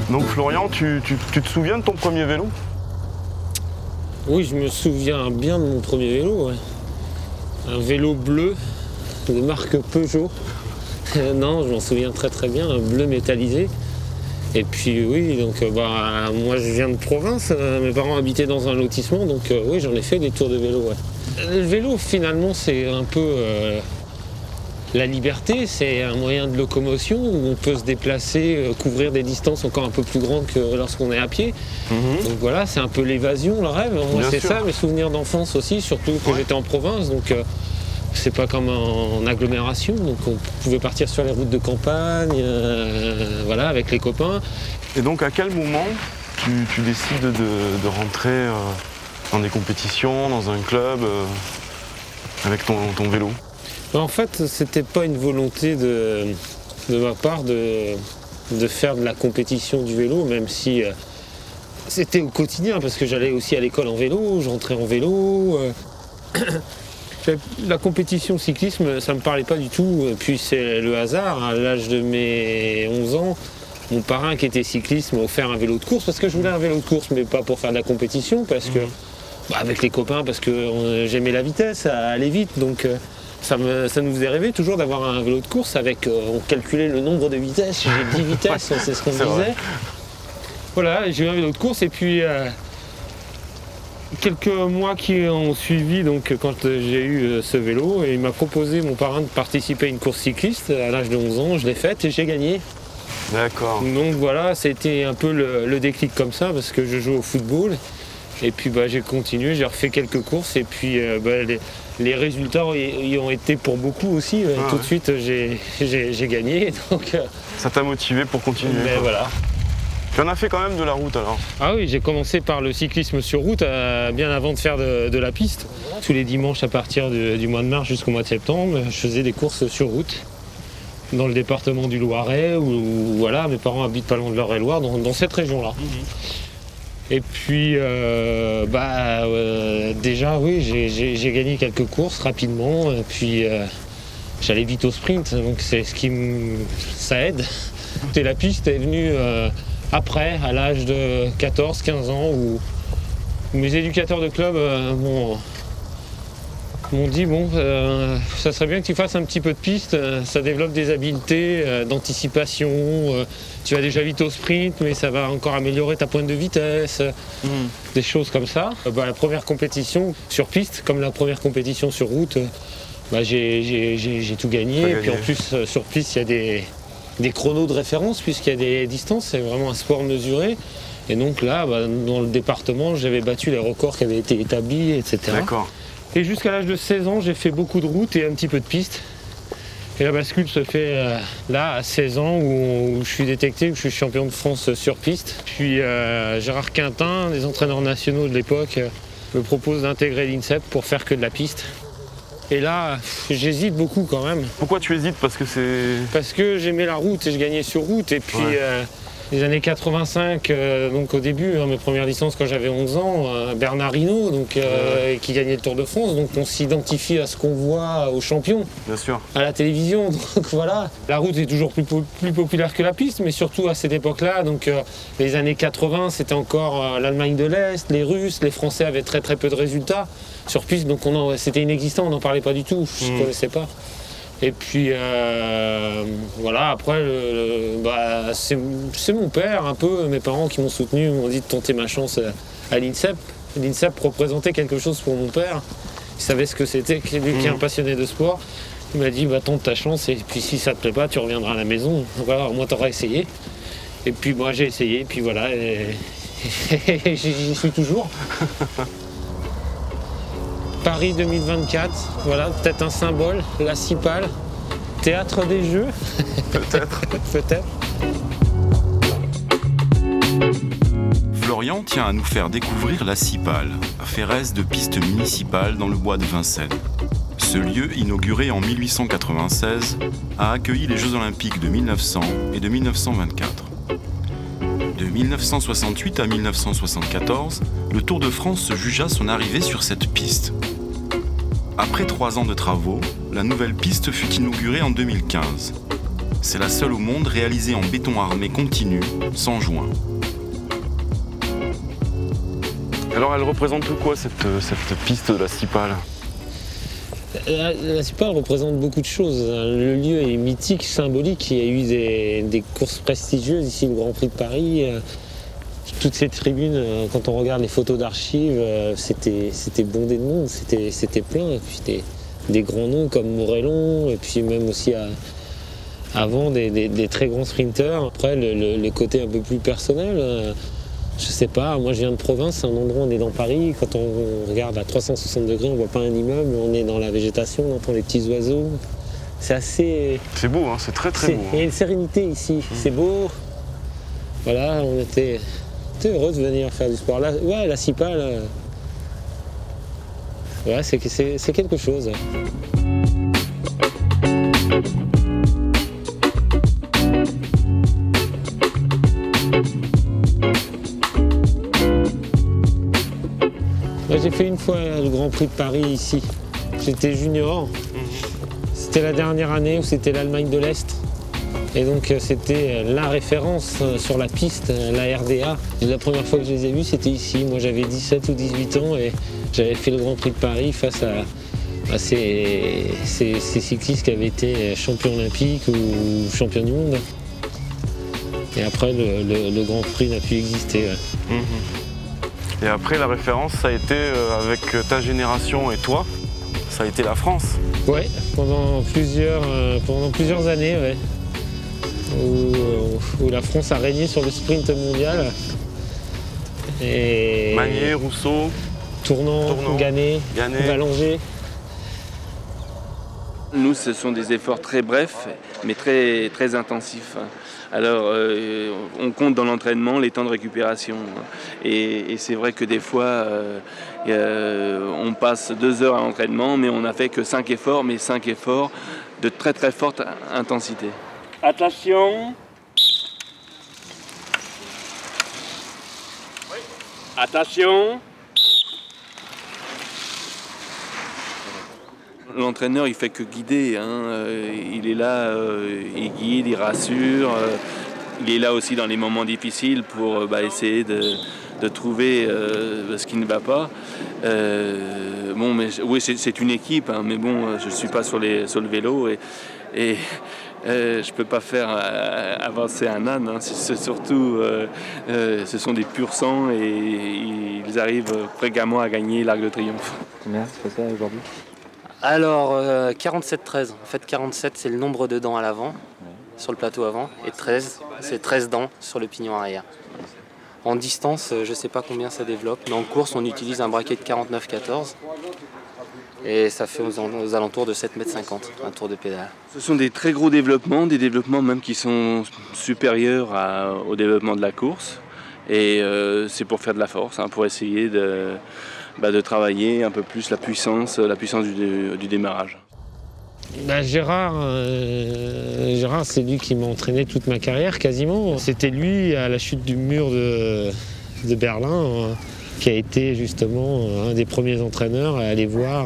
Donc Florian, tu te souviens de ton premier vélo? Oui, je me souviens bien de mon premier vélo. Ouais. Un vélo bleu de marque Peugeot. Non, je m'en souviens très très bien, un bleu métallisé. Et puis oui, donc moi je viens de province, mes parents habitaient dans un lotissement, donc oui, j'en ai fait des tours de vélo. Ouais. Le vélo finalement c'est un peu la liberté, c'est un moyen de locomotion où on peut se déplacer, couvrir des distances encore un peu plus grandes que lorsqu'on est à pied. Donc voilà, c'est un peu l'évasion, le rêve. Moi c'est ça, mes souvenirs d'enfance aussi, surtout que j'étais en province, donc c'est pas comme en agglomération, donc on pouvait partir sur les routes de campagne, voilà, avec les copains. Et donc à quel moment tu décides de rentrer dans des compétitions, dans un club, avec ton vélo? En fait, c'était pas une volonté de ma part de faire de la compétition du vélo, même si c'était au quotidien, parce que j'allais aussi à l'école en vélo, je rentrais en vélo. La compétition cyclisme, ça me parlait pas du tout. Et puis c'est le hasard, à l'âge de mes 11 ans, mon parrain qui était cycliste m'a offert un vélo de course, parce que je voulais un vélo de course, mais pas pour faire de la compétition, parce que avec les copains, parce que j'aimais la vitesse, aller vite, donc ça nous faisait rêver toujours d'avoir un vélo de course avec, on calculait le nombre de vitesses, j'ai 10 vitesses, c'est ce qu'on me disait. Vrai. Voilà, j'ai eu un vélo de course et puis quelques mois qui ont suivi, donc quand j'ai eu ce vélo, et il m'a proposé, mon parrain, de participer à une course cycliste à l'âge de 11 ans, je l'ai faite et j'ai gagné. D'accord. Donc voilà, c'était un peu le déclic comme ça, parce que je joue au football. Et puis j'ai continué, j'ai refait quelques courses et puis les résultats y ont été pour beaucoup aussi. Tout de suite j'ai gagné. Donc, ça t'a motivé pour continuer? Mais voilà. Tu en as fait quand même de la route alors? Ah oui, j'ai commencé par le cyclisme sur route bien avant de faire de la piste. Tous les dimanches à partir du mois de mars jusqu'au mois de septembre, je faisais des courses sur route dans le département du Loiret où voilà, mes parents habitent pas loin de l'Eure-et-Loir, dans cette région-là. Et puis, déjà, oui, j'ai gagné quelques courses rapidement. Et puis, j'allais vite au sprint, donc c'est ça aide. Et la piste est venue après, à l'âge de 14-15 ans, où mes éducateurs de club m'ont dit bon, ça serait bien que tu fasses un petit peu de piste, ça développe des habiletés d'anticipation, tu vas déjà vite au sprint, mais ça va encore améliorer ta pointe de vitesse, des choses comme ça. La première compétition sur piste, comme la première compétition sur route, j'ai tout gagné. Et puis en plus, sur piste, il y a des chronos de référence, puisqu'il y a des distances, c'est vraiment un sport mesuré. Et donc là, dans le département, j'avais battu les records qui avaient été établis, etc. D'accord. Et jusqu'à l'âge de 16 ans, j'ai fait beaucoup de routes et un petit peu de piste. Et la bascule se fait là, à 16 ans, où je suis détecté, où je suis champion de France sur piste. Puis Gérard Quintin, des entraîneurs nationaux de l'époque, me propose d'intégrer l'INSEP pour faire que de la piste. Et là, j'hésite beaucoup quand même. Pourquoi tu hésites? Parce que j'aimais la route et je gagnais sur route. Et puis, les années 85, donc au début, mes premières licences quand j'avais 11 ans, Bernard Hinault, qui gagnait le Tour de France. Donc on s'identifie à ce qu'on voit aux champions. Bien sûr. À la télévision. Donc voilà. La route est toujours plus populaire que la piste, mais surtout à cette époque-là. Donc les années 80, c'était encore l'Allemagne de l'Est, les Russes, les Français avaient très très peu de résultats sur piste. Donc c'était inexistant, on n'en parlait pas du tout. Je ne connaissais pas. Et puis voilà, après c'est mon père un peu, mes parents qui m'ont soutenu, m'ont dit de tenter ma chance à l'INSEP. L'INSEP représentait quelque chose pour mon père, il savait ce que c'était, lui qui est un passionné de sport. Il m'a dit tente ta chance et puis si ça te plaît pas tu reviendras à la maison, voilà, au moins t'auras essayé. Et puis moi j'ai essayé, et puis voilà, et j'y suis toujours. Paris 2024, voilà, peut-être un symbole, la Cipale, théâtre des Jeux. Peut-être. Peut-être. Florian tient à nous faire découvrir la Cipale, ferresse de piste municipale dans le bois de Vincennes. Ce lieu, inauguré en 1896, a accueilli les Jeux Olympiques de 1900 et de 1924. De 1968 à 1974, le Tour de France se jugea son arrivée sur cette piste. Après 3 ans de travaux, la nouvelle piste fut inaugurée en 2015. C'est la seule au monde réalisée en béton armé continu, sans joint. Alors elle représente quoi cette piste de la Cipale? La Cipale représente beaucoup de choses. Le lieu est mythique, symbolique. Il y a eu des courses prestigieuses ici, le Grand Prix de Paris. Toutes ces tribunes, quand on regarde les photos d'archives, c'était bondé de monde, c'était plein. Et puis des grands noms comme Morellon, et puis même aussi avant des très grands sprinteurs. Après, le côté un peu plus personnel, je sais pas, moi je viens de province, c'est un endroit, on est dans Paris, quand on regarde à 360 degrés, on voit pas un immeuble, on est dans la végétation, on entend les petits oiseaux. C'est assez... C'est beau, hein, c'est très très beau. Il y a une sérénité ici, c'est beau. Voilà, on était heureux de venir faire du sport. Là, ouais, la Cipale, ouais, c'est quelque chose. J'ai fait une fois le Grand Prix de Paris ici. J'étais junior. C'était la dernière année où c'était l'Allemagne de l'Est. Et donc c'était la référence sur la piste, la RDA. La première fois que je les ai vus, c'était ici. Moi j'avais 17 ou 18 ans et j'avais fait le Grand Prix de Paris face à ces cyclistes qui avaient été champions olympiques ou champions du monde. Et après le Grand Prix n'a pu exister. Ouais. Et après, la référence, ça a été avec ta génération et toi, ça a été la France. Ouais, pendant plusieurs années, ouais, où la France a régné sur le sprint mondial. Et Magnier, Rousseau, Tournant. Gannet, Ballanger. Nous, ce sont des efforts très brefs, mais très, très intensifs. Alors, on compte dans l'entraînement les temps de récupération. Et c'est vrai que des fois, on passe 2 heures à l'entraînement, mais on n'a fait que 5 efforts, mais 5 efforts de très très forte intensité. Attention. Attention. L'entraîneur, il fait que guider, hein. Il est là, il guide, il rassure. Il est là aussi dans les moments difficiles pour essayer de trouver ce qui ne va pas. Bon, mais oui, c'est une équipe, hein, mais bon, je ne suis pas sur le vélo et je ne peux pas faire avancer un âne. Hein. C'est surtout, ce sont des pur sang et ils arrivent fréquemment à gagner l'Arc de Triomphe. Combien tu fais ça aujourd'hui? Alors, 47-13. En fait, 47, c'est le nombre de dents à l'avant, sur le plateau avant, et 13, c'est 13 dents sur le pignon arrière. En distance, je ne sais pas combien ça développe, mais en course, on utilise un braquet de 49-14, et ça fait aux alentours de 7,50 m, un tour de pédale. Ce sont des très gros développements, des développements même qui sont supérieurs au développement de la course, et c'est pour faire de la force, hein, pour essayer de travailler un peu plus la puissance du démarrage. Gérard, c'est lui qui m'a entraîné toute ma carrière quasiment. C'était lui, à la chute du mur de Berlin, qui a été justement un des premiers entraîneurs à aller voir,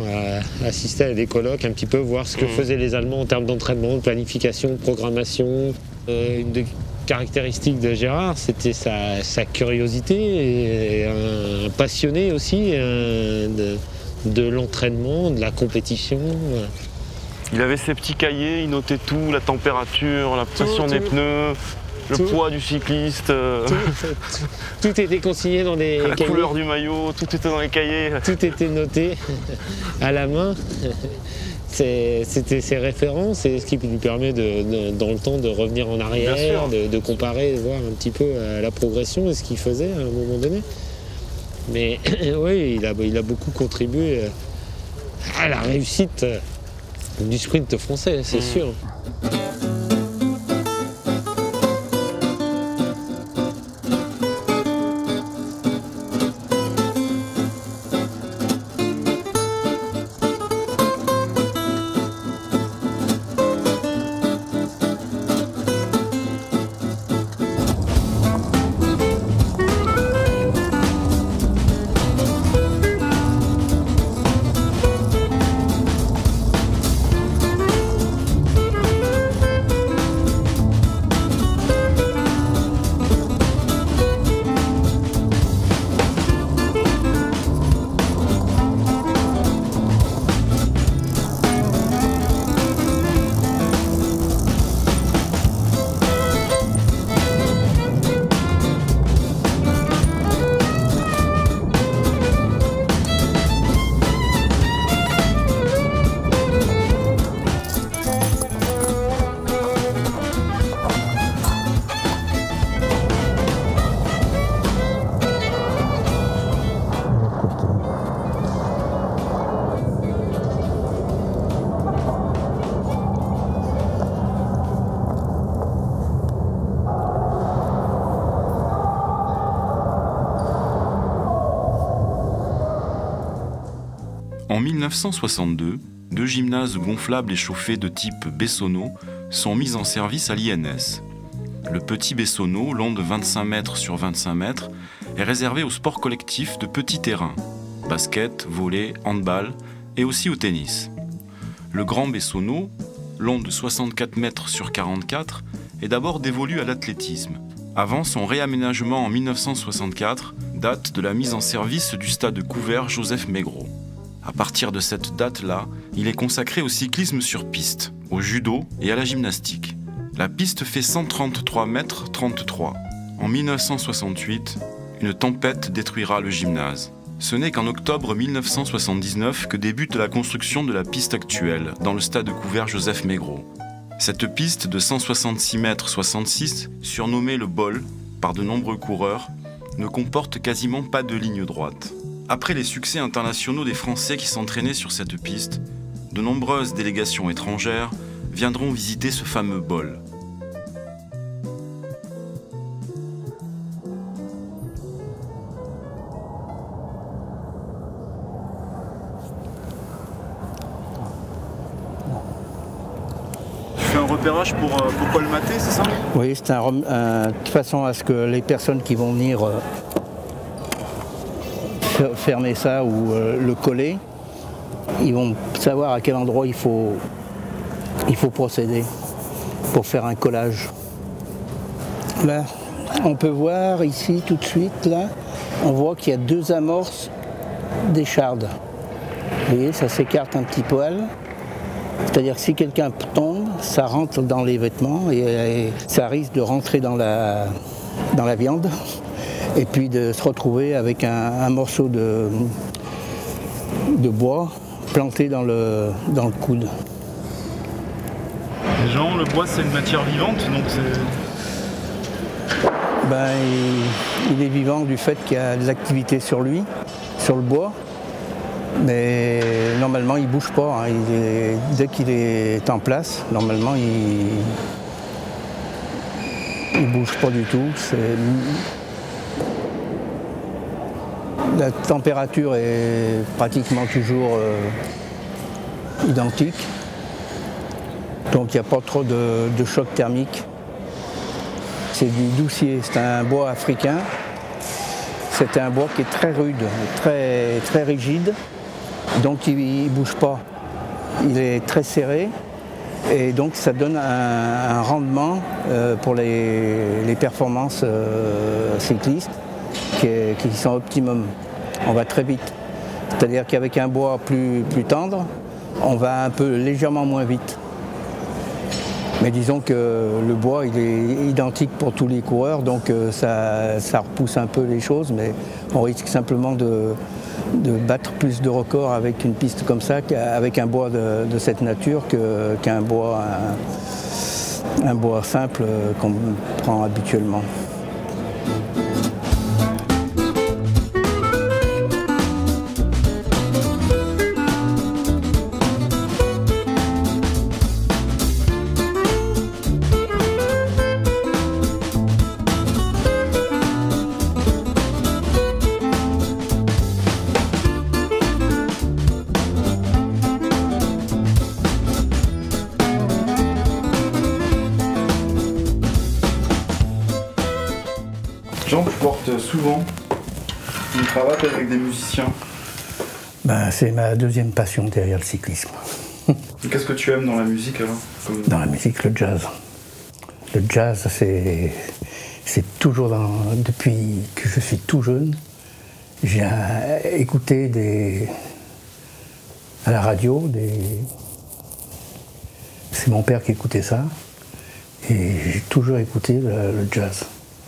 à assister à des colloques, un petit peu voir ce que faisaient les Allemands en termes d'entraînement, de planification, de programmation. Une des caractéristiques de Gérard, c'était sa curiosité, et un passionné aussi de l'entraînement, de la compétition. Il avait ses petits cahiers, il notait tout, la température, la pression des pneus, le poids du cycliste. Tout était consigné dans des cahiers. La couleur du maillot, tout était dans les cahiers. Tout était noté à la main. C'était ses références et ce qui lui permet dans le temps de revenir en arrière, de comparer, de voir un petit peu la progression et ce qu'il faisait à un moment donné. Mais oui, il a beaucoup contribué à la réussite du sprint français, c'est sûr. 1962, 2 gymnases gonflables et chauffés de type Bessonneau sont mis en service à l'INS. Le petit Bessonneau, long de 25 mètres sur 25 mètres, est réservé au sport collectif de petits terrains, basket, volley, handball et aussi au tennis. Le grand Bessonneau, long de 64 mètres sur 44, est d'abord dévolu à l'athlétisme. Avant son réaménagement en 1964, date de la mise en service du stade couvert Joseph Maigret. À partir de cette date-là, il est consacré au cyclisme sur piste, au judo et à la gymnastique. La piste fait 133 mètres 33. En 1968, une tempête détruira le gymnase. Ce n'est qu'en octobre 1979 que débute la construction de la piste actuelle, dans le stade couvert Joseph Maigret. Cette piste de 166 mètres 66, surnommée le bol par de nombreux coureurs, ne comporte quasiment pas de ligne droite. Après les succès internationaux des Français qui s'entraînaient sur cette piste, de nombreuses délégations étrangères viendront visiter ce fameux bol. Tu fais un repérage pour colmater, c'est ça? Oui, c'est de façon à ce que les personnes qui vont venir fermer ça ou le coller, ils vont savoir à quel endroit il faut procéder pour faire un collage. Là, on peut voir ici tout de suite, là, on voit qu'il y a 2 amorces d'écharde. Vous voyez, ça s'écarte un petit poil. C'est-à-dire que si quelqu'un tombe, ça rentre dans les vêtements et ça risque de rentrer dans la viande et puis de se retrouver avec un morceau de bois planté dans le coude. Jean, le bois c'est une matière vivante, donc c'est... Il est vivant du fait qu'il y a des activités sur lui, sur le bois. Mais normalement il ne bouge pas, hein. Dès qu'il est en place, normalement il ne bouge pas du tout. La température est pratiquement toujours identique, donc il n'y a pas trop de choc thermique. C'est du doucier, c'est un bois africain, c'est un bois qui est très rude, très, très rigide. Donc il ne bouge pas, il est très serré et donc ça donne un rendement pour les performances cyclistes qui sont optimum. On va très vite, c'est-à-dire qu'avec un bois plus tendre, on va un peu légèrement moins vite. Mais disons que le bois il est identique pour tous les coureurs, donc ça repousse un peu les choses, mais on risque simplement de battre plus de records avec une piste comme ça qu'avec un bois de cette nature qu'un bois, un bois simple qu'on prend habituellement. Jean, tu portes souvent une cravate avec des musiciens. C'est ma deuxième passion derrière le cyclisme. Qu'est-ce que tu aimes dans la musique alors? Dans la musique, le jazz. Le jazz, c'est toujours depuis que je suis tout jeune. J'ai écouté à la radio, c'est mon père qui écoutait ça, et j'ai toujours écouté le jazz.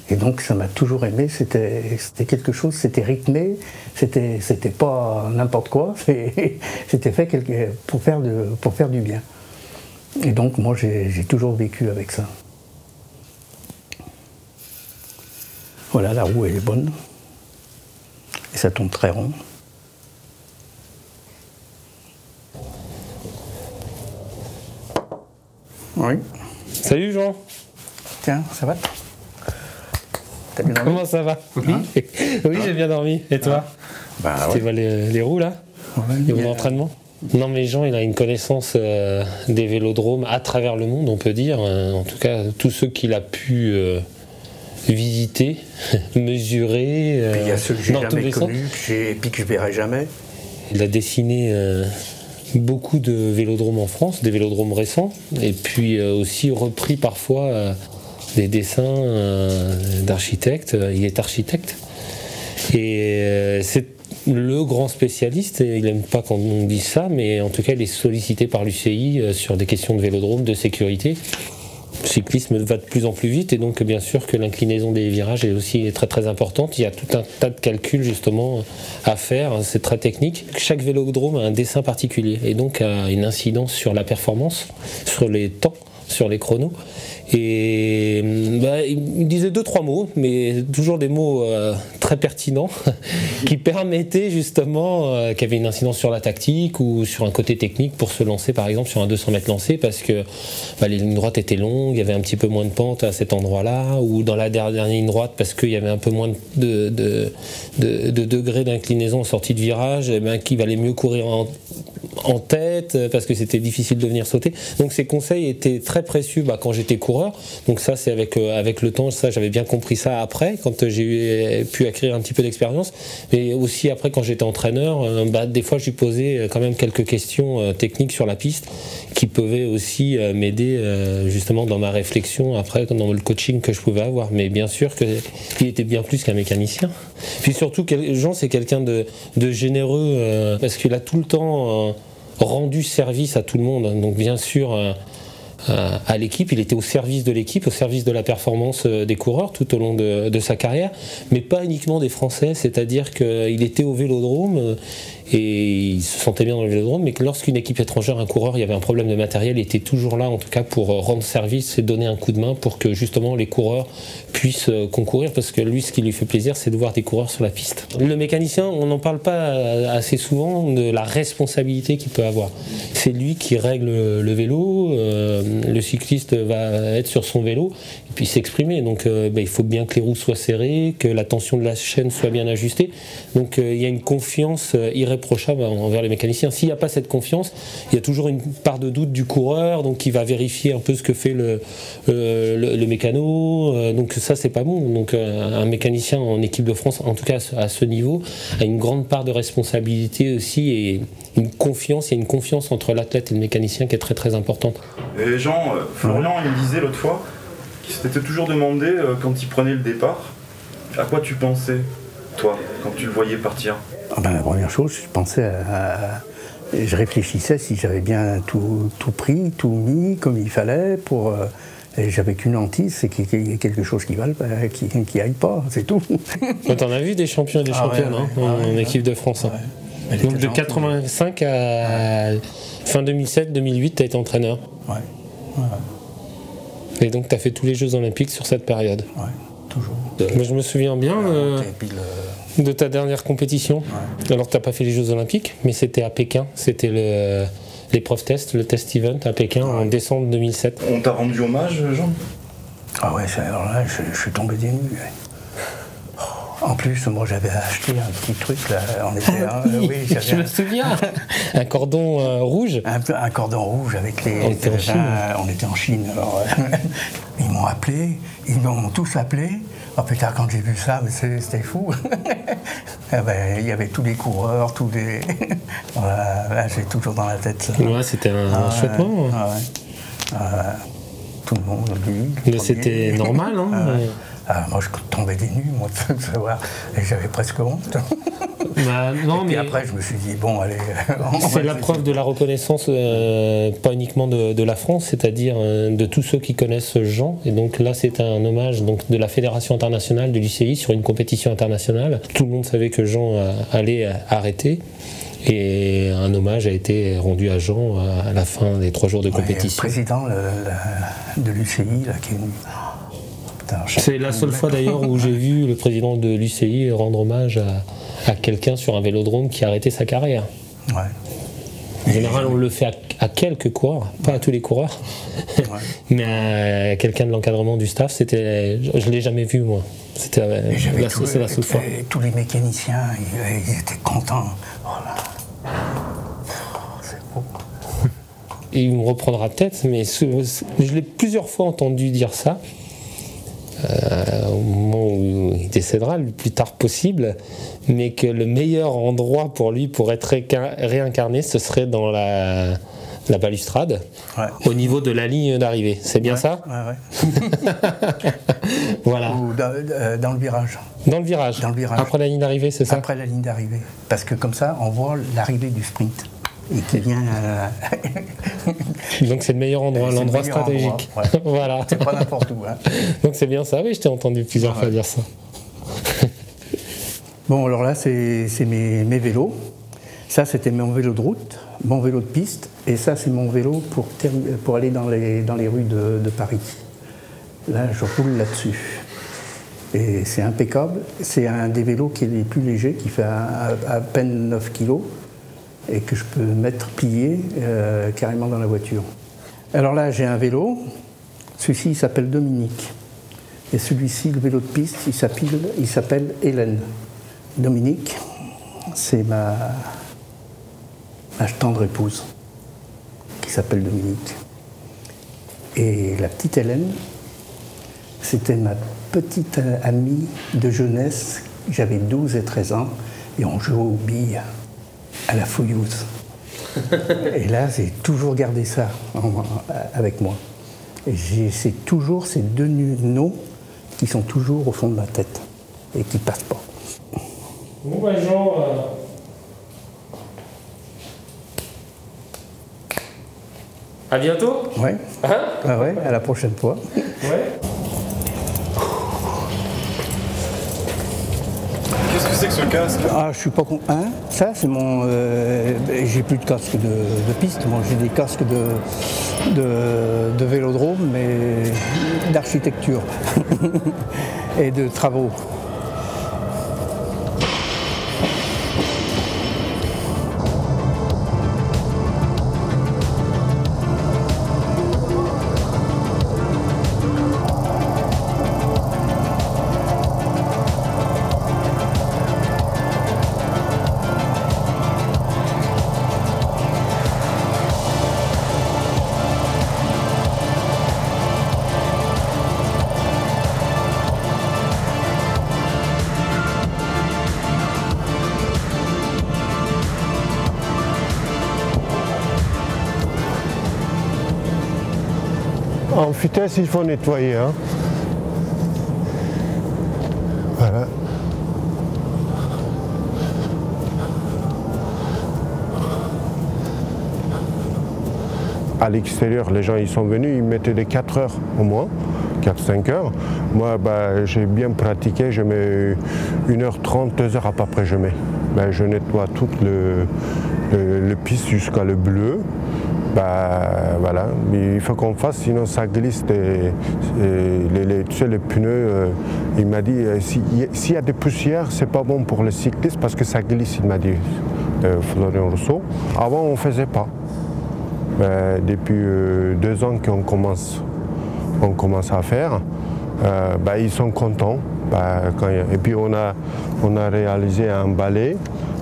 Et donc ça m'a toujours aimé, c'était quelque chose, c'était rythmé, c'était pas n'importe quoi, c'était fait pour faire du bien. Et donc moi j'ai toujours vécu avec ça. Voilà, la roue elle est bonne, et ça tombe très rond. Oui. Salut Jean. Tiens, ça va? T'as bien dormi? Comment ça va? Oui, oui j'ai bien dormi. Et toi? Ouais. Tu vois les roues là? Et mon entraînement? Non, mais Jean, il a une connaissance des vélodromes à travers le monde, on peut dire. En tout cas, tous ceux qu'il a pu visiter, mesurer. Il y a ceux que j'ai dans tous jamais les sens. connus, et puis que je verrai jamais. Il a dessiné beaucoup de vélodromes en France, des vélodromes récents, et puis aussi repris parfois des dessins d'architectes. Il est architecte. Et c'est le grand spécialiste, et il n'aime pas quand on dit ça, mais en tout cas il est sollicité par l'UCI sur des questions de vélodrome, de sécurité. Le cyclisme va de plus en plus vite, et donc bien sûr que l'inclinaison des virages est aussi très très importante. Il y a tout un tas de calculs justement à faire, c'est très technique. Chaque vélodrome a un dessin particulier et donc a une incidence sur la performance, sur les temps, sur les chronos. Et il disait 2-3 mots, mais toujours des mots très pertinents qui permettaient justement qu'il y avait une incidence sur la tactique ou sur un côté technique pour se lancer par exemple sur un 200 mètres lancé, parce que les lignes droites étaient longues, il y avait un petit peu moins de pente à cet endroit-là, ou dans la dernière ligne droite parce qu'il y avait un peu moins de degrés d'inclinaison en sortie de virage, qu'il valait mieux courir en tête parce que c'était difficile de venir sauter. Donc ces conseils étaient très précieux quand j'étais coureur. Donc ça c'est avec le temps, ça j'avais bien compris ça après quand j'ai pu acquérir un petit peu d'expérience, mais aussi après quand j'étais entraîneur, des fois je lui posais quand même quelques questions techniques sur la piste qui pouvaient aussi m'aider justement dans ma réflexion après dans le coaching que je pouvais avoir. Mais bien sûr qu'il était bien plus qu'un mécanicien. Puis surtout Jean c'est quelqu'un de généreux parce qu'il a tout le temps rendu service à tout le monde. Donc bien sûr à l'équipe, il était au service de l'équipe, au service de la performance des coureurs tout au long de sa carrière, mais pas uniquement des Français, c'est-à-dire qu'il était au vélodrome et il se sentait bien dans le vélodrome, mais que lorsqu'une équipe étrangère, un coureur, il y avait un problème de matériel, il était toujours là en tout cas pour rendre service et donner un coup de main pour que justement les coureurs puissent concourir, parce que lui ce qui lui fait plaisir c'est de voir des coureurs sur la piste. Le mécanicien, on n'en parle pas assez souvent de la responsabilité qu'il peut avoir. C'est lui qui règle le vélo, le cycliste va être sur son vélo et puis s'exprimer, donc il faut bien que les roues soient serrées, que la tension de la chaîne soit bien ajustée, donc il y a une confiance irréprochable envers les mécaniciens. S'il n'y a pas cette confiance, il y a toujours une part de doute du coureur, donc il va vérifier un peu ce que fait le mécano, donc ça c'est pas bon. Donc un mécanicien en équipe de France, en tout cas à ce niveau, a une grande part de responsabilité aussi, et une confiance, il y a une confiance entre l'athlète et le mécanicien qui est très très importante. Et Jean, Florian il me disait l'autre fois qu'il s'était toujours demandé quand il prenait le départ, à quoi tu pensais toi quand tu le voyais partir? La première chose, je pensais je réfléchissais si j'avais bien tout pris, tout mis comme il fallait pour. Et j'avais qu'une hantise, c'est qu'il y ait quelque chose qui aille pas, c'est tout. T'en as vu des champions et des championnes en équipe de France. Ouais. Donc de 85 à fin 2007-2008, t'as été entraîneur. Ouais. Et donc t'as fait tous les Jeux Olympiques sur cette période. Ouais, toujours. Moi, je me souviens bien de ta dernière compétition. Ouais. Alors t'as pas fait les Jeux Olympiques, mais c'était à Pékin, c'était l'épreuve test, le test event à Pékin en décembre 2007. On t'a rendu hommage, Jean? Ah ouais, alors là, je suis tombé des nues. En plus, moi j'avais acheté un petit truc là, je me souviens, un cordon rouge. Un cordon rouge avec les. On était en Chine. On était en Chine. Alors, ils m'ont appelé, ils m'ont tous appelé. Oh putain, quand j'ai vu ça, c'était fou. Il y avait tous les coureurs, tous les. Voilà, j'ai toujours dans la tête ça. Ouais, c'était un chouette moment. Tout le monde a vu. Mais c'était normal, hein. Moi, je tombais des nues, moi, de savoir. Et j'avais presque honte. Non, mais après, je me suis dit, bon, allez. C'est la preuve de la reconnaissance, pas uniquement de la France, c'est-à-dire de tous ceux qui connaissent Jean. Et donc là, c'est un hommage donc, de la Fédération internationale de l'UCI sur une compétition internationale. Tout le monde savait que Jean allait arrêter. Et un hommage a été rendu à Jean à la fin des 3 jours de compétition. Le président de l'UCI, là, qui est venu. C'est la seule fois d'ailleurs où j'ai vu le président de l'UCI rendre hommage à quelqu'un sur un vélodrome qui a arrêté sa carrière. Ouais. En général, on le fait à quelques coureurs, pas à tous les coureurs, mais à quelqu'un de l'encadrement du staff. Je ne l'ai jamais vu, moi. C'est la seule fois. Tous les mécaniciens, ils étaient contents. Voilà. et il me reprendra peut-être, mais je l'ai plusieurs fois entendu dire ça, au moment où il décédera, le plus tard possible, mais que le meilleur endroit pour lui pour être réincarné, ce serait dans la balustrade, au niveau de la ligne d'arrivée. C'est bien ça? Voilà. Ou dans le virage. Dans le virage. Après la ligne d'arrivée, c'est ça? Après la ligne d'arrivée. Parce que comme ça, on voit l'arrivée du sprint. Et qui vient. Donc c'est le meilleur endroit, l'endroit stratégique. Endroit, voilà. C'est pas n'importe où. Hein. Donc c'est bien ça, oui, je t'ai entendu plusieurs fois dire ça. Bon, alors là, c'est mes vélos. Ça, c'était mon vélo de route, mon vélo de piste. Et ça, c'est mon vélo pour aller dans les rues de Paris. Là, je roule là-dessus. Et c'est impeccable. C'est un des vélos qui est les plus légers, qui fait à peine 9 kg. Et que je peux mettre plié carrément dans la voiture. Alors là, j'ai un vélo. Celui-ci, il s'appelle Dominique. Et celui-ci, le vélo de piste, il s'appelle Hélène. Dominique, c'est ma tendre épouse, qui s'appelle Dominique. Et la petite Hélène, c'était ma petite amie de jeunesse. J'avais 12 et 13 ans, et on jouait aux billes à la fouillouse. Et là, j'ai toujours gardé ça avec moi. Et c'est toujours ces deux noms qui sont toujours au fond de ma tête et qui ne passent pas. Bon, bah, Jean, à bientôt. Ouais. Hein? Ah ouais, à la prochaine fois. Ouais. Qu'est-ce que c'est que ce casque? Ah, je suis pas con. Hein? Ça, c'est mon. J'ai plus de casque de piste. Moi, j'ai des casques de vélodrome, mais d'architecture et de travaux. En vitesse, il faut nettoyer. Hein. Voilà. À l'extérieur, les gens ils sont venus, ils mettaient des 4 heures au moins, 4-5 heures. Moi, j'ai bien pratiqué, je mets 1h30, 2 heures à peu près je mets. Je nettoie toute le piste jusqu'à le bleu. Voilà, mais il faut qu'on fasse, sinon ça glisse. Tu sais, les pneus, il m'a dit, s'il y a des poussières, c'est pas bon pour le cycliste parce que ça glisse, il m'a dit, Florian Rousseau. Avant, on ne faisait pas. Depuis 2 ans qu'on commence à faire, ils sont contents. Et puis on a réalisé un balai.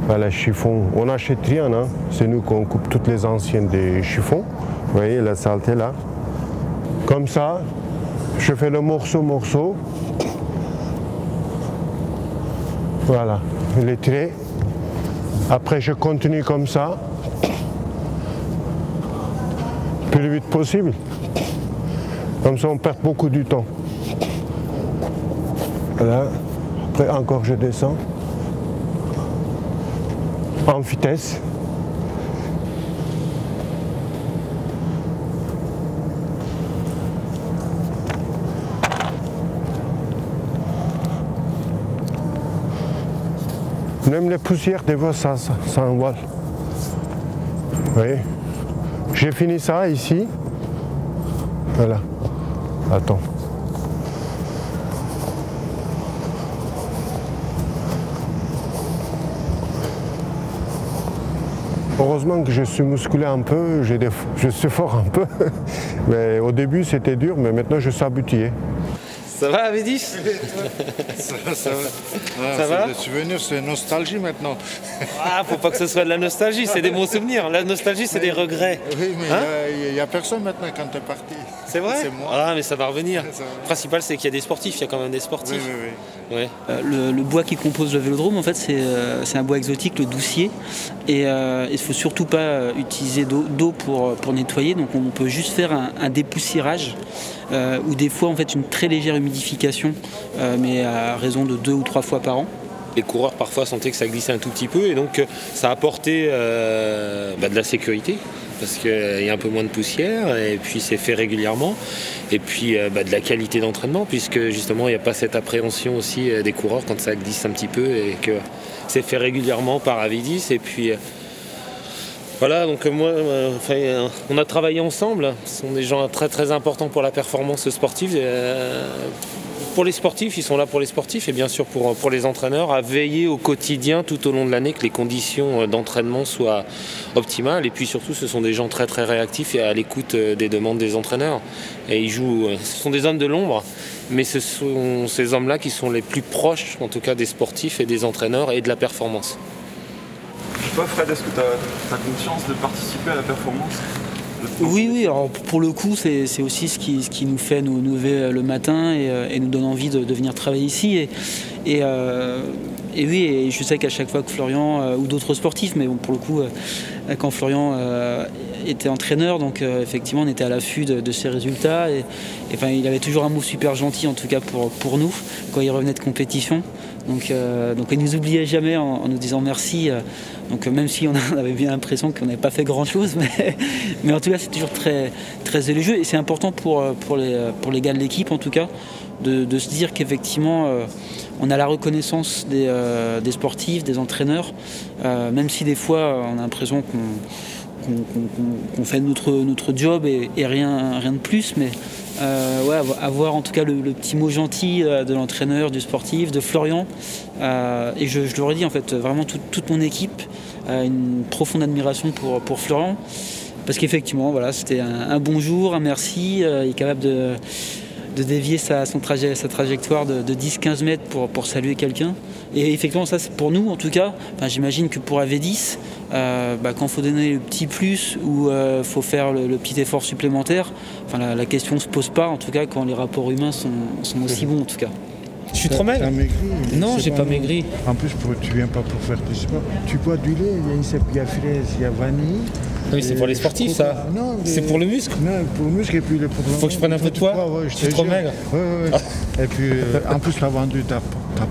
Voilà, chiffon, on n'achète rien, hein. C'est nous qu'on coupe toutes les anciennes des chiffons. Vous voyez la saleté là. Comme ça, je fais le morceau. Voilà, les traits. Après, je continue comme ça, le plus vite possible. Comme ça, on perd beaucoup du temps. Voilà. Après, encore, je descends. En vitesse. Même les poussières, des fois, ça envole. Vous voyez? J'ai fini ça ici. Voilà. Attends. Heureusement que je suis musculé un peu, je suis fort un peu. Mais au début c'était dur, mais maintenant je suis habitué. Ça va, Avedis? Ça va. C'est des souvenirs, c'est nostalgie maintenant. Ah, faut pas que ce soit de la nostalgie, c'est des bons souvenirs. La nostalgie, c'est des regrets. Oui, mais Hein? il n'y a personne maintenant quand tu es parti. C'est vrai? C'est moi. Ah, mais ça va revenir. Ça va. Le principal, c'est qu'il y a des sportifs, il y a quand même des sportifs. Oui. Ouais. Le bois qui compose le vélodrome, en fait, c'est un bois exotique, le doucier. Et il ne faut surtout pas utiliser d'eau pour nettoyer. Donc on peut juste faire un dépoussiérage ou des fois en fait une très légère humidification, mais à raison de 2 ou 3 fois par an. Les coureurs parfois sentaient que ça glissait un tout petit peu et donc ça a apporté de la sécurité parce qu'il y a un peu moins de poussière et puis c'est fait régulièrement et puis de la qualité d'entraînement puisque justement il n'y a pas cette appréhension aussi des coureurs quand ça glisse un petit peu et que c'est fait régulièrement par Avedis et puis voilà, donc moi, on a travaillé ensemble. Ce sont des gens très très importants pour la performance sportive. Pour les sportifs, ils sont là pour les sportifs et bien sûr pour les entraîneurs à veiller au quotidien tout au long de l'année que les conditions d'entraînement soient optimales. Et puis surtout, ce sont des gens très très réactifs et à l'écoute des demandes des entraîneurs. Et ils jouent. Ce sont des hommes de l'ombre, mais ce sont ces hommes-là qui sont les plus proches, en tout cas, des sportifs et des entraîneurs et de la performance. Je sais pas, Fred, est-ce que tu as conscience de participer à la performance? Oui, alors pour le coup, c'est aussi ce qui nous fait nous lever le matin et nous donne envie de venir travailler ici. Et oui, et je sais qu'à chaque fois que Florian, ou d'autres sportifs, mais bon, pour le coup, quand Florian était entraîneur, donc effectivement on était à l'affût de ses résultats. Et enfin, il avait toujours un mot super gentil, en tout cas pour nous, quand il revenait de compétition. Donc il ne nous oubliait jamais en nous disant merci. Donc même si on avait bien l'impression qu'on n'avait pas fait grand-chose, mais en tout cas c'est toujours très, très élogieux. Et c'est important pour les gars de l'équipe en tout cas, de se dire qu'effectivement on a la reconnaissance des sportifs, des entraîneurs, même si des fois on a l'impression qu'on fait notre job et rien de plus, mais avoir en tout cas le petit mot gentil de l'entraîneur, du sportif, de Florian, et je le redis en fait, vraiment toute mon équipe a une profonde admiration pour Florian, parce qu'effectivement voilà, c'était un bonjour, un merci, il est capable de dévier sa trajectoire de 10-15 mètres pour saluer quelqu'un. Et effectivement, ça, c'est pour nous, en tout cas, j'imagine que pour Avedis, quand il faut donner le petit plus ou faut faire le petit effort supplémentaire, la question ne se pose pas, en tout cas, quand les rapports humains sont aussi bons, en tout cas. Je suis trop maigre? Non, j'ai pas maigri. En plus, tu viens pas pour faire du sport. Tu bois du lait, il y a fraise, il y a vanille. Oui, c'est pour les sportifs, ça. C'est pour le muscle. Non, pour le muscle et puis le problème. Faut que je prenne un peu de poids. Je suis trop maigre. Ouais. Et puis, en plus, tu as vendu ta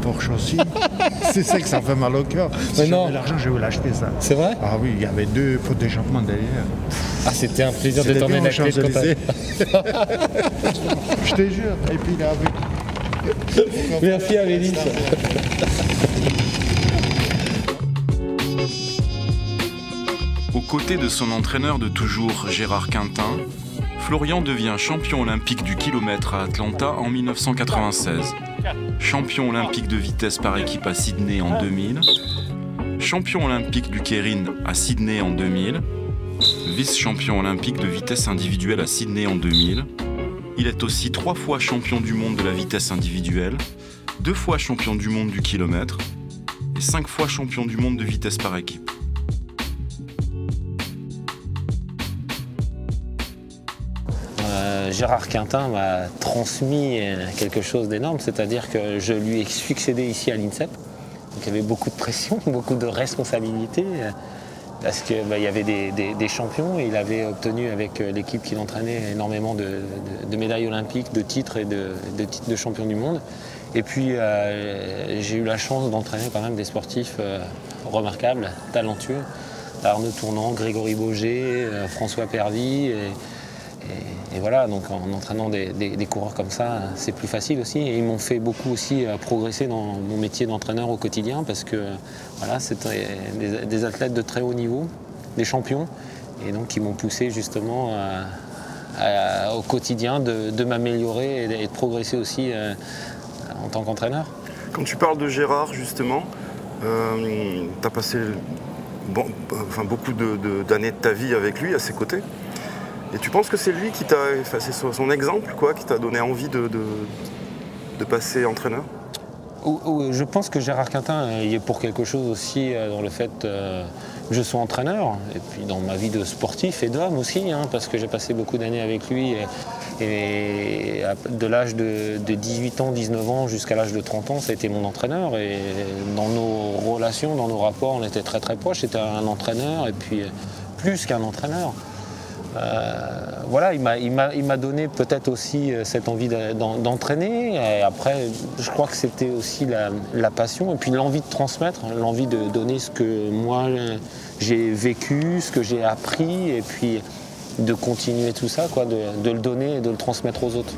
Porsche aussi. C'est ça que ça fait mal au cœur. Si j'avais l'argent, je vais l'acheter, ça. C'est vrai? Ah oui, il y avait 2 pots d'échappement derrière. Ah, c'était un plaisir de t'emmener la clé. Je te jure. Et puis, il a avec. Merci Avedis. Aux côtés de son entraîneur de toujours, Gérard Quintin, Florian devient champion olympique du kilomètre à Atlanta en 1996, champion olympique de vitesse par équipe à Sydney en 2000, champion olympique du keirin à Sydney en 2000, vice-champion olympique de vitesse individuelle à Sydney en 2000. Il est aussi 3 fois champion du monde de la vitesse individuelle, 2 fois champion du monde du kilomètre et 5 fois champion du monde de vitesse par équipe. Gérard Quintin m'a transmis quelque chose d'énorme, c'est-à-dire que je lui ai succédé ici à l'INSEP. Donc il y avait beaucoup de pression, beaucoup de responsabilités, parce qu'il y avait des champions et il avait obtenu avec l'équipe qu'il entraînait énormément de médailles olympiques, de titres et de titres de champion du monde. Et puis j'ai eu la chance d'entraîner quand même des sportifs remarquables, talentueux. Arnaud Tournant, Grégory Boger, François Pervy. Et voilà, donc en entraînant des coureurs comme ça, c'est plus facile aussi. Et ils m'ont fait beaucoup aussi progresser dans mon métier d'entraîneur au quotidien parce que voilà, c'est des athlètes de très haut niveau, des champions, et donc qui m'ont poussé justement au quotidien de m'améliorer et de progresser aussi en tant qu'entraîneur. Quand tu parles de Gérard, justement, tu as passé beaucoup d'années de ta vie avec lui, à ses côtés. Et tu penses que c'est lui qui t'a, c'est son exemple, quoi, qui t'a donné envie de passer entraîneur? Je pense que Gérard Quintin y est pour quelque chose aussi dans le fait que je sois entraîneur, et puis dans ma vie de sportif et d'homme aussi, hein, parce que j'ai passé beaucoup d'années avec lui, et de l'âge de 18 ans, 19 ans jusqu'à l'âge de 30 ans, ça a été mon entraîneur, et dans nos relations, dans nos rapports, on était très très proches. C'était un entraîneur, et puis plus qu'un entraîneur. Voilà, il m'a donné peut-être aussi cette envie d'entraîner. Et après, je crois que c'était aussi la passion et puis l'envie de transmettre, l'envie de donner ce que moi j'ai vécu, ce que j'ai appris, et puis de continuer tout ça, quoi, de le donner et de le transmettre aux autres.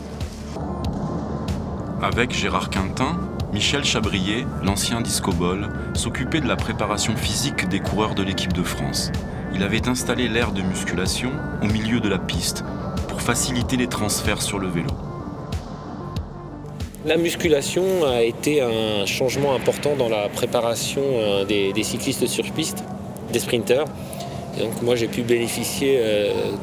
Avec Gérard Quintin, Michel Chabrier, l'ancien disco-ball, s'occupait de la préparation physique des coureurs de l'équipe de France. Il avait installé l'aire de musculation au milieu de la piste pour faciliter les transferts sur le vélo. La musculation a été un changement important dans la préparation des cyclistes sur piste, des sprinters. Et donc moi j'ai pu bénéficier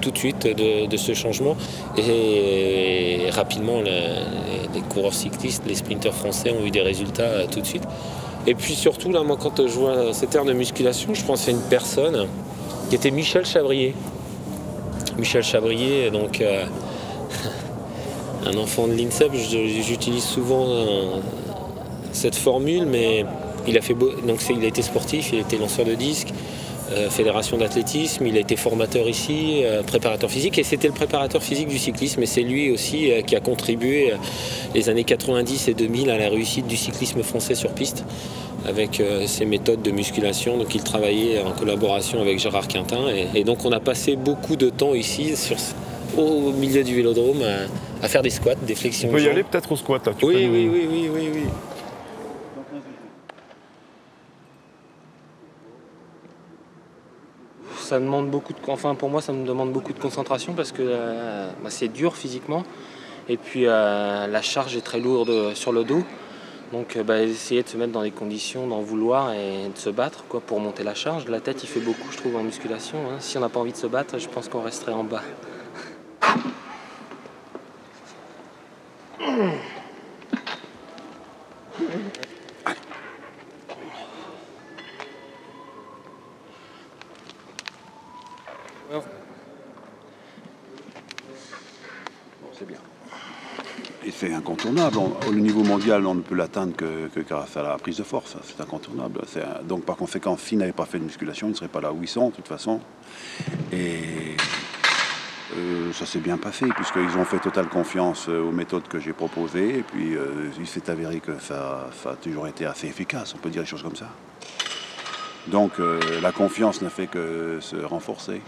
tout de suite de ce changement, et rapidement les coureurs cyclistes, les sprinters français ont eu des résultats tout de suite. Et puis surtout là, moi quand je vois cette aire de musculation, je pense à une personne qui était Michel Chabrier. Michel Chabrier, donc un enfant de l'INSEP, j'utilise souvent cette formule, mais il a été sportif, il a été lanceur de disques, fédération d'athlétisme, il a été formateur ici, préparateur physique, et c'était le préparateur physique du cyclisme, et c'est lui aussi qui a contribué les années 90 et 2000 à la réussite du cyclisme français sur piste, avec ses méthodes de musculation. Donc il travaillait en collaboration avec Gérard Quintin, et donc on a passé beaucoup de temps ici au milieu du vélodrome à faire des squats, des flexions. On peut y aller peut-être au squat là. Oui. Ça demande pour moi ça me demande beaucoup de concentration, parce que c'est dur physiquement, et puis la charge est très lourde sur le dos. Donc essayer de se mettre dans les conditions d'en vouloir et de se battre, quoi, pour monter la charge. La tête il fait beaucoup, je trouve, en musculation, hein. Si on n'a pas envie de se battre, je pense qu'on resterait en bas. C'est bien. Et c'est incontournable. Au niveau mondial, on ne peut l'atteindre que grâce à la prise de force. C'est incontournable. Donc par conséquent, s'ils n'avaient pas fait de musculation, ils ne seraient pas là où ils sont, de toute façon. Et ça s'est bien passé, puisqu'ils ont fait totale confiance aux méthodes que j'ai proposées. Et puis il s'est avéré que ça a toujours été assez efficace, on peut dire des choses comme ça. Donc la confiance ne fait que se renforcer.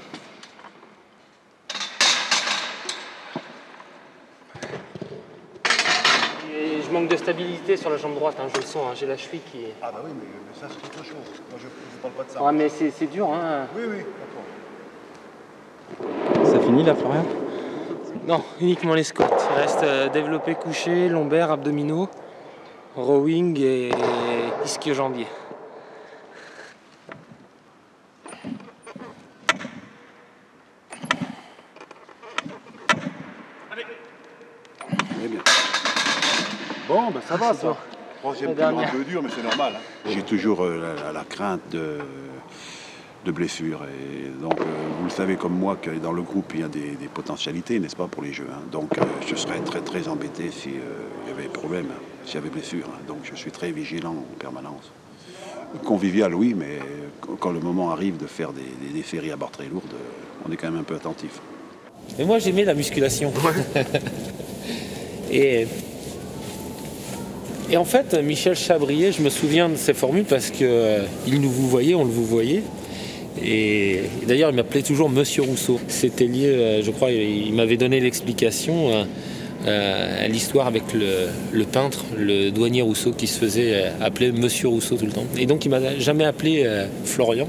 Je manque de stabilité sur la jambe droite, hein, je le sens, hein, j'ai la cheville qui est... Ah bah oui, mais ça c'est autre chose. Moi je parle pas de ça. Ouais, mais c'est dur, hein. Oui, d'accord. Ça finit là, Florian? Non, uniquement les squats. Il reste développé couché, lombaire, abdominaux, rowing et ischio-jambier. Bon, ben ça va, ça. Troisième tour un peu dur, mais c'est normal. Hein. J'ai toujours la crainte de blessures. Et donc, vous le savez comme moi que dans le groupe, il y a des potentialités, n'est-ce pas, pour les jeux. Hein. Donc, je serais très, très embêté s'il y avait problème, s'il y avait blessure. Hein. Donc, je suis très vigilant en permanence. Convivial, oui, mais quand le moment arrive de faire des séries à barre très lourdes, on est quand même un peu attentif. Et moi, j'aimais la musculation. Et en fait, Michel Chabrier, je me souviens de ces formules parce qu'il nous vous voyait, on le vous voyait. Et d'ailleurs, il m'appelait toujours Monsieur Rousseau. C'était lié, je crois, il m'avait donné l'explication à l'histoire avec le peintre, le douanier Rousseau, qui se faisait appeler Monsieur Rousseau tout le temps. Et donc, il ne m'a jamais appelé Florian,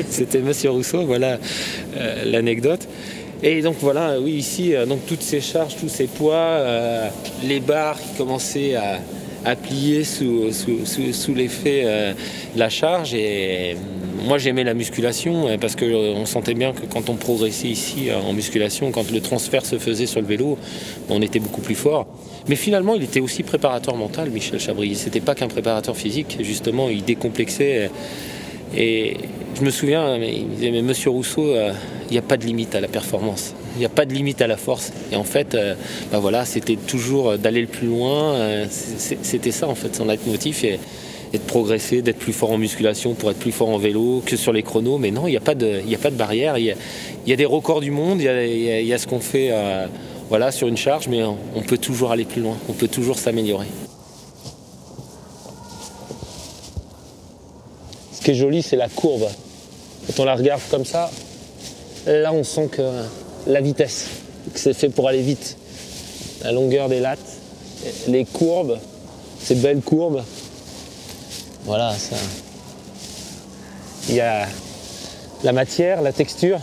c'était Monsieur Rousseau, voilà l'anecdote. Et donc voilà, oui, ici, donc toutes ces charges, tous ces poids, les barres qui commençaient à plier sous l'effet de la charge. Et moi j'aimais la musculation parce qu'on sentait bien que quand on progressait ici en musculation, quand le transfert se faisait sur le vélo, on était beaucoup plus fort. Mais finalement, il était aussi préparateur mental, Michel Chabrier. C'était pas qu'un préparateur physique, justement, il décomplexait. Et je me souviens, il me disait, mais Monsieur Rousseau, il n'y a pas de limite à la performance, il n'y a pas de limite à la force. Et en fait, voilà, c'était toujours d'aller le plus loin. C'était ça, en fait, son leitmotiv. Et de progresser, d'être plus fort en musculation pour être plus fort en vélo que sur les chronos. Mais non, il n'y a pas de barrière. Il y a des records du monde, il y a ce qu'on fait voilà, sur une charge, mais on peut toujours aller plus loin, on peut toujours s'améliorer. Ce qui est joli, c'est la courbe. Quand on la regarde comme ça, là on sent que la vitesse, que c'est fait pour aller vite. La longueur des lattes, les courbes, ces belles courbes. Voilà, ça. Il y a la matière, la texture,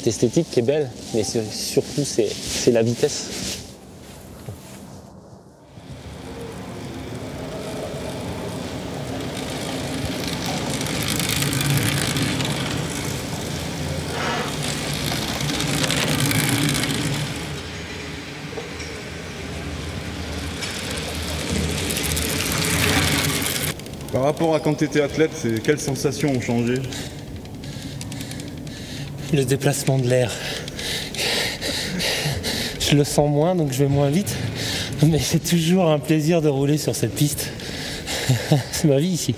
l'esthétique qui est belle, mais surtout c'est la vitesse. Par rapport à quand tu étais athlète, quelles sensations ont changé? Le déplacement de l'air. Je le sens moins, donc je vais moins vite. Mais c'est toujours un plaisir de rouler sur cette piste. C'est ma vie ici.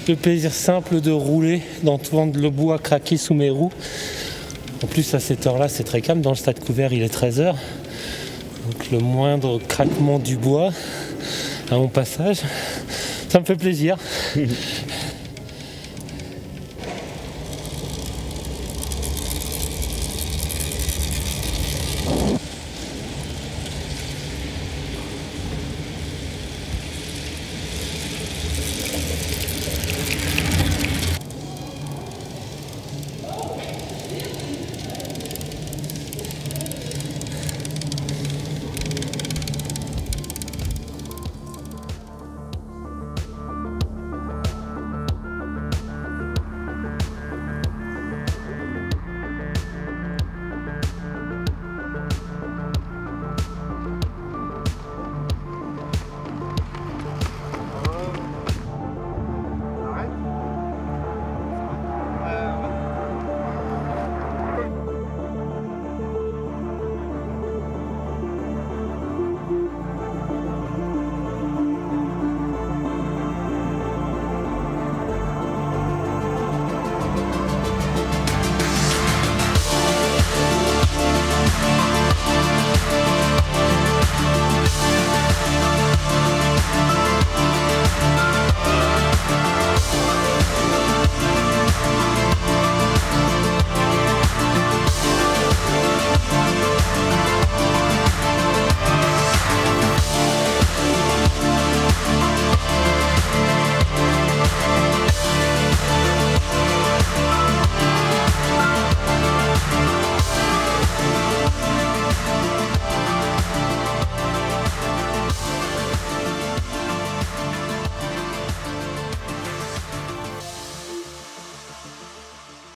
Le plaisir simple de rouler, d'entendre le bois craquer sous mes roues. En plus, à cette heure-là, c'est très calme. Dans le stade couvert, il est 13h. Donc le moindre craquement du bois à mon passage, ça me fait plaisir.